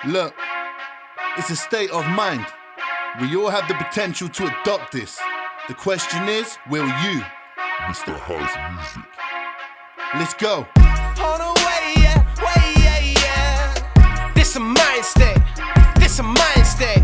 Look, it's a state of mind. We all have the potential to adopt this. The question is, will you? Mr. Has Music. Let's go. On the way, yeah. This a mind state. This a mind state.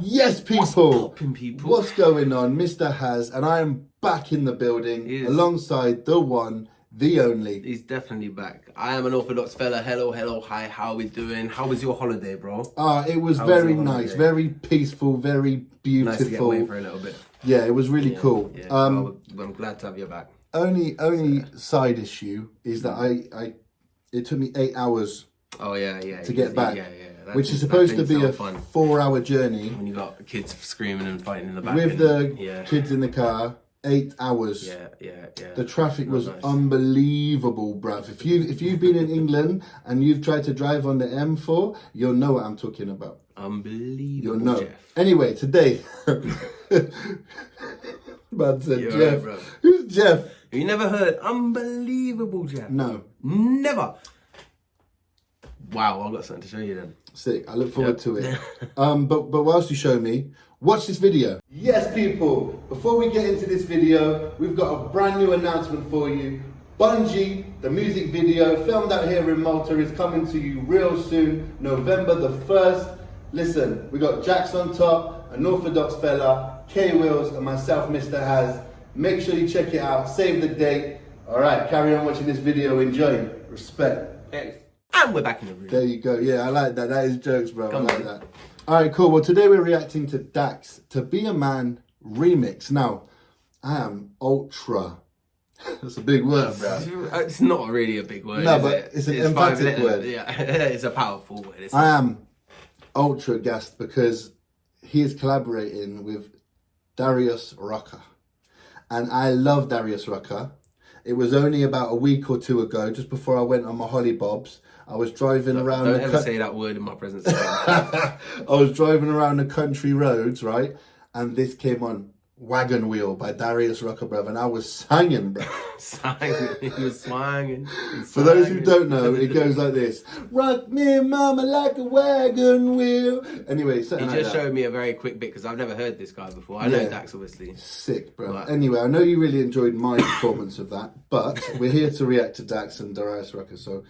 Yes, people. Poppin' people. What's going on? Mr. Has, and I am back in the building He is. alongside the one, the only. He's definitely back. I am an orthodox fella. Hello, hi. How we doing? How was your holiday, bro? It was How was very your nice, holiday? very peaceful, very beautiful. Nice to get away for a little bit. Yeah, it was really cool. Yeah, I'm glad to have you back. only side issue is that it took me 8 hours Oh yeah. to get back, Yeah. which is supposed to be a fun 4-hour journey when you got kids screaming and fighting in the back. with the kids in the car. 8 hours. Yeah. The traffic was nice. unbelievable, bruv. If you've been in England and you've tried to drive on the M4, you'll know what I'm talking about. Unbelievable. You'll know. Jeff. Anyway, today, man said You're Jeff. right, bro. Who's Jeff? You never heard unbelievable, Jeff? No. Never. Wow, I've got something to show you then. Sick. I look forward to it. But whilst you show me, watch this video. Yes, people. Before we get into this video, we've got a brand new announcement for you. Bungie, the music video filmed out here in Malta, is coming to you real soon, November the 1st. Listen, we got Jax on top, an orthodox fella, K Wills, and myself, Mr. Has. Make sure you check it out. Save the date. All right, carry on watching this video. Enjoy. Respect. And we're back in the room. There you go. Yeah, I like that. That is jokes, bro. Come I like on. that. All right, cool. Well, today we're reacting to Dax To Be a Man remix. Now, I am ultra. That's a big word, bro. It's not really a big word. No, is but it? it's an 5 emphatic letters. word. Yeah, it's a powerful word. Isn't I it? am ultra gassed because he is collaborating with Darius Rucker. And I love Darius Rucker. It was only about a week or two ago, just before I went on my holly bobs. I was driving around. Don't ever say that word in my presence. I was driving around the country roads, right? And this came on, Wagon Wheel by Darius Rucker, bruv. And I was singing, bruv. He was swanging. For those who don't know, it goes like this. Rock me, mama, like a wagon wheel. Anyway, He something just like that. showed me a very quick bit because I've never heard this guy before. I know Yeah. Dax, obviously. Sick, bro. Right. Anyway, I know you really enjoyed my performance of that, but we're here to react to Dax and Darius Rucker. So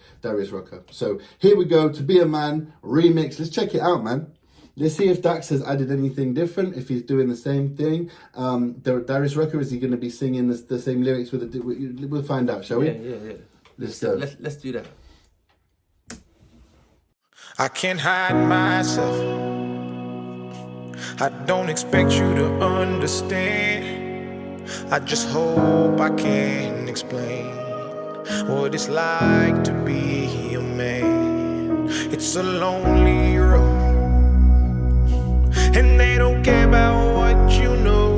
here we go. To Be a Man remix. Let's check it out, man. Let's see if Dax has added anything different. If he's doing the same thing. Darius Rucker, is he going to be singing the same lyrics with a? We'll find out, shall we? Yeah. Let's go. Let's do that. I can't hide myself. I don't expect you to understand. I just hope I can explain what it's like to be a man. It's a lonely road, and they don't care about what you know.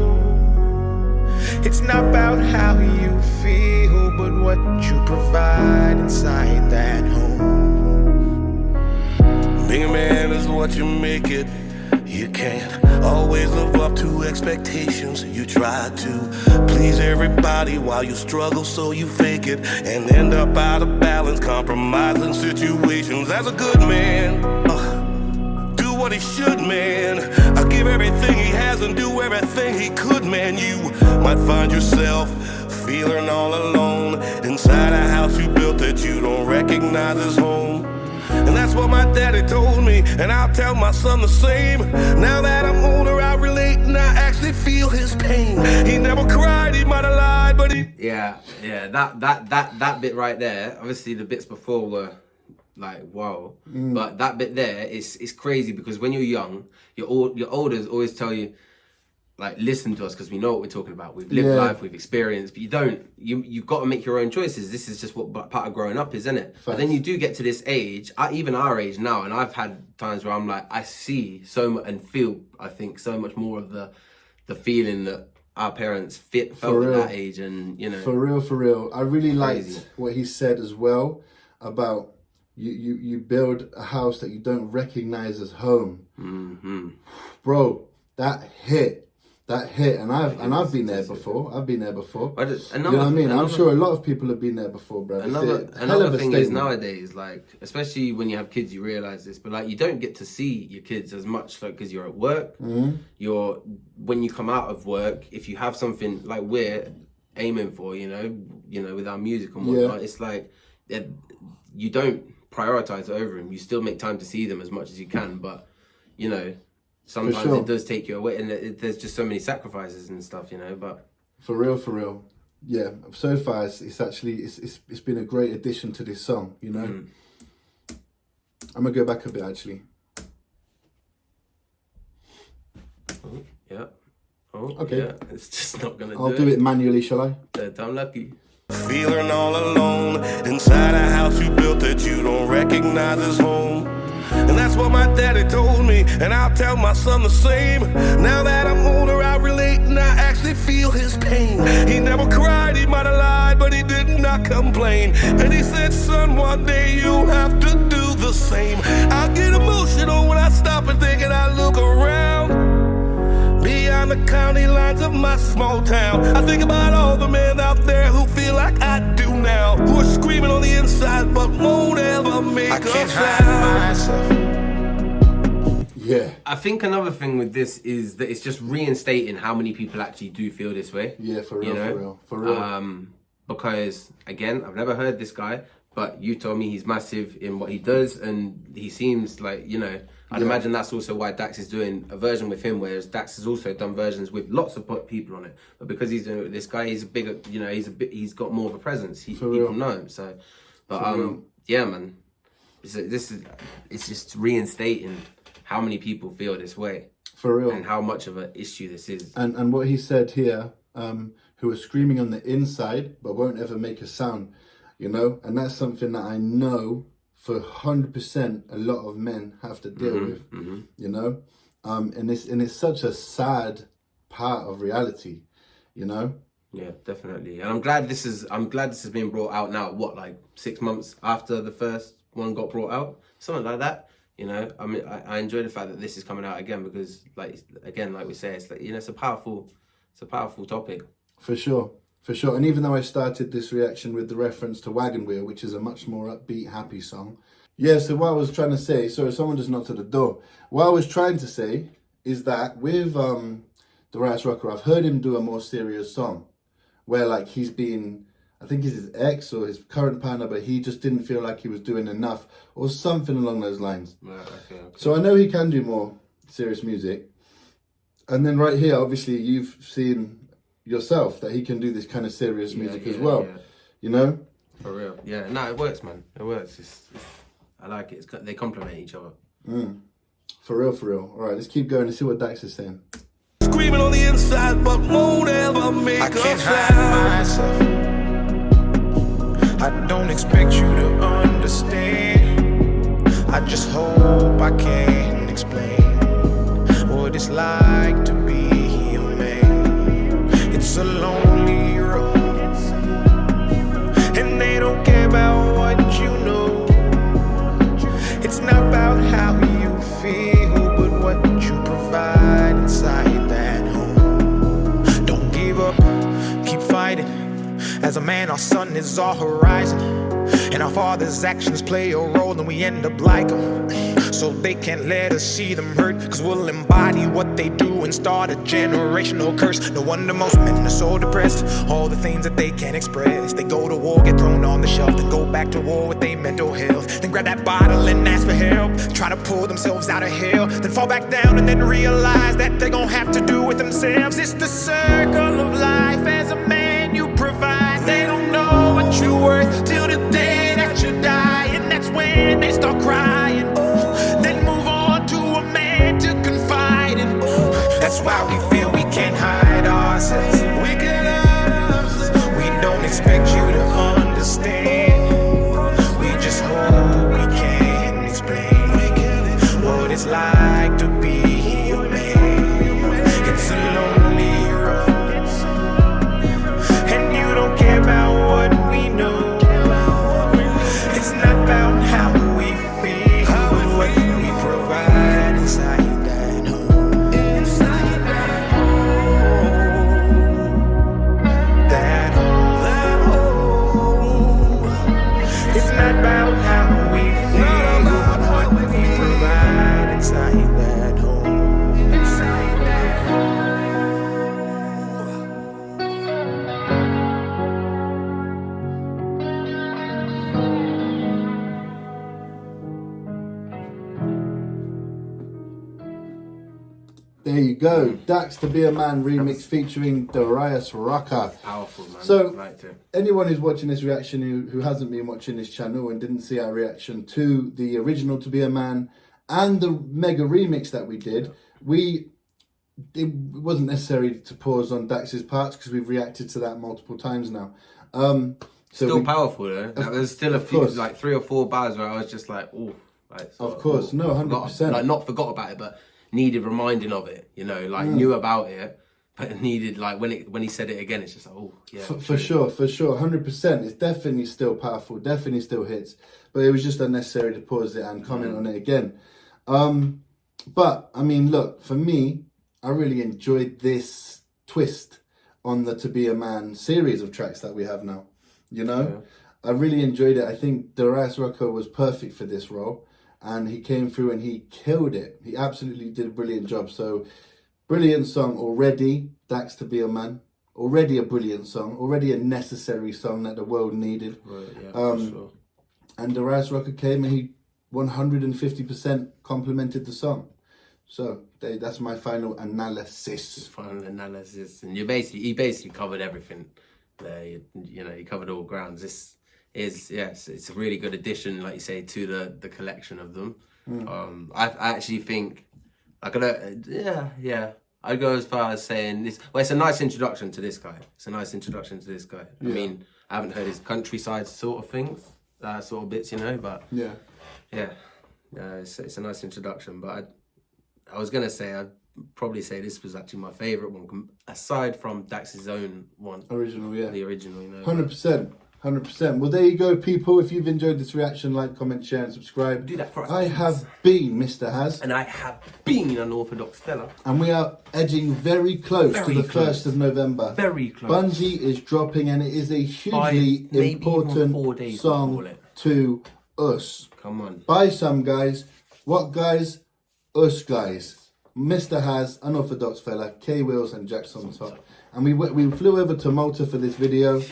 It's not about how you feel, but what you provide inside that home. Being a man is what you make it. You can't always live up to expectations. You try to please everybody while you struggle, so you fake it and end up out of balance, compromising situations. As a good man, do what he should, man. Give everything he has and do everything he could, man. You might find yourself feeling all alone inside a house you built that you don't recognize as home. And that's what my daddy told me, and I'll tell my son the same. Now that I'm older, I relate and I actually feel his pain. He never cried, he might have lied, but he... Yeah. That bit right there. Obviously, the bits before were like wow, but that bit there is crazy because when you're young, your elders always tell you, like, listen to us because we know what we're talking about. We've lived life, we've experienced, but you've got to make your own choices. This is just what part of growing up is, isn't it? But then you do get to this age, even our age now, and I've had times where I'm like, I see so much and feel, I think, so much more of the feeling that our parents felt at that age, and you know. For real. I really Crazy. liked what he said as well about you build a house that you don't recognize as home. Bro, that hit. that hit, and I've been there before. I've been there before. But you know what I mean? I'm sure a lot of people have been there before, bro. Another thing is nowadays, like, especially when you have kids, you realize this, but like, you don't get to see your kids as much, like, because you're at work. When you come out of work, if you have something like we're aiming for, you know, with our music and whatnot, it's like you don't prioritize it over them. You still make time to see them as much as you can, but you know, sometimes it does take you away, and there's just so many sacrifices and stuff, you know. But for real, yeah. So far, it's actually it's been a great addition to this song, you know. I'm gonna go back a bit actually. Yeah. Oh, okay. Yeah. It's just not gonna. I'll do it manually, shall I? I'm lucky. Feeling all alone inside a house you built that you don't recognize as home. And that's what my daddy told me, and I'll tell my son the same. Now that I'm older, I relate and I actually feel his pain. He never cried, he might have lied, but he did not complain. And he said, son, one day you'll have to do the same. I get emotional when I stop and think and I look around. Beyond the county lines of my small town, I think about all the men out there who feel like I do now, who are screaming on the inside but won't ever make a sound. Yeah. I think another thing with this is that it's just reinstating how many people actually do feel this way. Yeah, for real, you know? for real. Because again, I've never heard this guy, but you told me he's massive in what he does, and he seems like, you know, I'd imagine that's also why Dax is doing a version with him, whereas Dax has also done versions with lots of people on it. But because he's doing it with this guy, he's a bigger, you know, he's got more of a presence. People know him. So, but yeah, man, it's just reinstating how many people feel this way. For real. And how much of an issue this is. And what he said here, who are screaming on the inside but won't ever make a sound, you know, and that's something that I know for 100% a lot of men have to deal with, you know, and it's such a sad part of reality, you know. Yeah, definitely. And I'm glad this is being brought out now. What, like 6 months after the first one got brought out, something like that. You know, I mean, I enjoy the fact that this is coming out again because, like we say, it's like, you know, it's a powerful topic. For sure. For sure. And even though I started this reaction with the reference to Wagon Wheel, which is a much more upbeat, happy song. Yeah, so what I was trying to say, sorry, someone just knocked at the door. What I was trying to say is that with DARIUS RUCKER, I've heard him do a more serious song where like he's been, I think it's his ex or his current partner, but he just didn't feel like he was doing enough or something along those lines. Right, okay. So I know he can do more serious music. And then right here, obviously you've seen yourself that he can do this kind of serious music as well, you know. For real. Yeah, no, it works, man. It works. I like it. They complement each other. For real. All right, let's keep going and see what Dax is saying. Screaming on the inside but won't ever make a sound. I don't expect you to understand. I just hope I can explain what it's like to be a man. It's a lonely road, and they don't care about what you know. It's not about how you feel, but what you provide inside that home. Don't give up, keep fighting. As a man, our sun is our horizon, and our father's actions play a role, and we end up like them. So they can't let us see them hurt, cause we'll embody what they do and start a generational curse. No wonder most men are so depressed, all the things that they can't express. They go to war, get thrown on the shelf, then go back to war with their mental health, then grab that bottle and ask for help, try to pull themselves out of hell, then fall back down and then realize that they're gonna have to do it themselves. It's the circle of life. As a man you provide, they don't know what you're worth till the day that you die, and that's when they start crying. Then move on to a man to confide in. That's why we feel we can't hide ourselves. We can't hide ourselves. We don't expect you to understand. We just hope we can explain what it's like to be a man. It's a lonely road, and you don't care about what we know. It's not about how we feel, but what we provide inside that home. It's not about how we feel, but what we provide inside that home. Inside that home. There you go. Dax To Be a Man remix featuring DARIUS RUCKER. Powerful, man. So, Liked it. anyone who's watching this reaction who hasn't been watching this channel and didn't see our reaction to the original To Be a Man and the mega remix that we did, it wasn't necessary to pause on Dax's parts because we've reacted to that multiple times now. Still powerful though. Like, there's still a few, like 3 or 4 bars where I was just like, oh, like, of course, no, 100%. Like not forgot about it, but needed reminding of it. You know, like knew about it, but it needed like when he said it again, it's just like, oh yeah. For sure, 100%. It's definitely still powerful, definitely still hits, but it was just unnecessary to pause it and comment on it again. But I mean, look, for me, I really enjoyed this twist on the To Be a Man series of tracks that we have now. You know, I really enjoyed it. I think DARIUS RUCKER was perfect for this role, and he came through and he killed it. He absolutely did a brilliant job. So, brilliant song already, Dax To Be a Man. Already a brilliant song, already a necessary song that the world needed. Right, yeah, for sure. And DARIUS RUCKER came and he 150% complimented the song. So that's my final analysis. And he basically covered everything there. You know, he covered all grounds. This is, yes, it's a really good addition, like you say, to the collection of them. I actually think I'd go as far as saying this. Well, it's a nice introduction to this guy. I mean, I haven't heard his countryside sort of things, sort of bits, you know, but it's a nice introduction. But I was gonna say I'd probably say this was actually my favourite one, aside from Dax's own one. Original, yeah. The original, you know. 100%. Well, there you go, people. If you've enjoyed this reaction, like, comment, share, and subscribe. Do that for us. I have been Mr. Haz. And I have been an Orthodox fella. And we are edging very close to the 1st of November. Very close. Bungie is dropping, and it is a hugely important song to us. Come on. By some guys. What guys? Us guys. Mr. Haz, Unorthodox Fella, K Wheels, and Jackson on top. And we flew over to Malta for this video.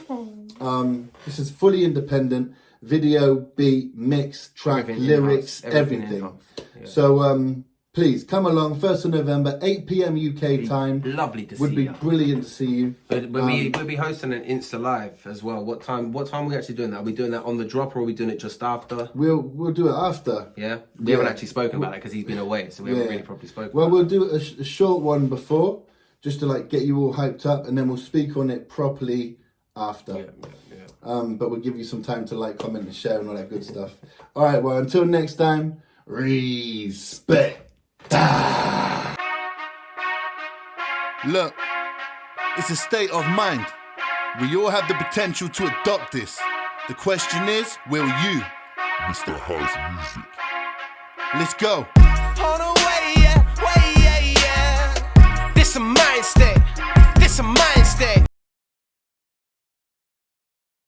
This is fully independent. Video, beat, mix, track, Everything lyrics, in-house. everything. Yeah. So please come along. 1st of November, 8 p.m. UK time. Lovely to see Would be you. brilliant to see you. But we'll be hosting an Insta Live as well. What time are we actually doing that? Are we doing that on the drop, or are we doing it just after? We'll do it after. Yeah? We haven't actually spoken about it because he's been away, so we haven't really properly spoken Well, about we'll do a short one before, just to like get you all hyped up, and then we'll speak on it properly after. Yeah. But we'll give you some time to like, comment, and share, and all that good stuff. All right, well, until next time, respect. Look, it's a state of mind. We all have the potential to adopt this. The question is, will you? Mr. Haz Music. Let's go. On the way, yeah. This a mindset.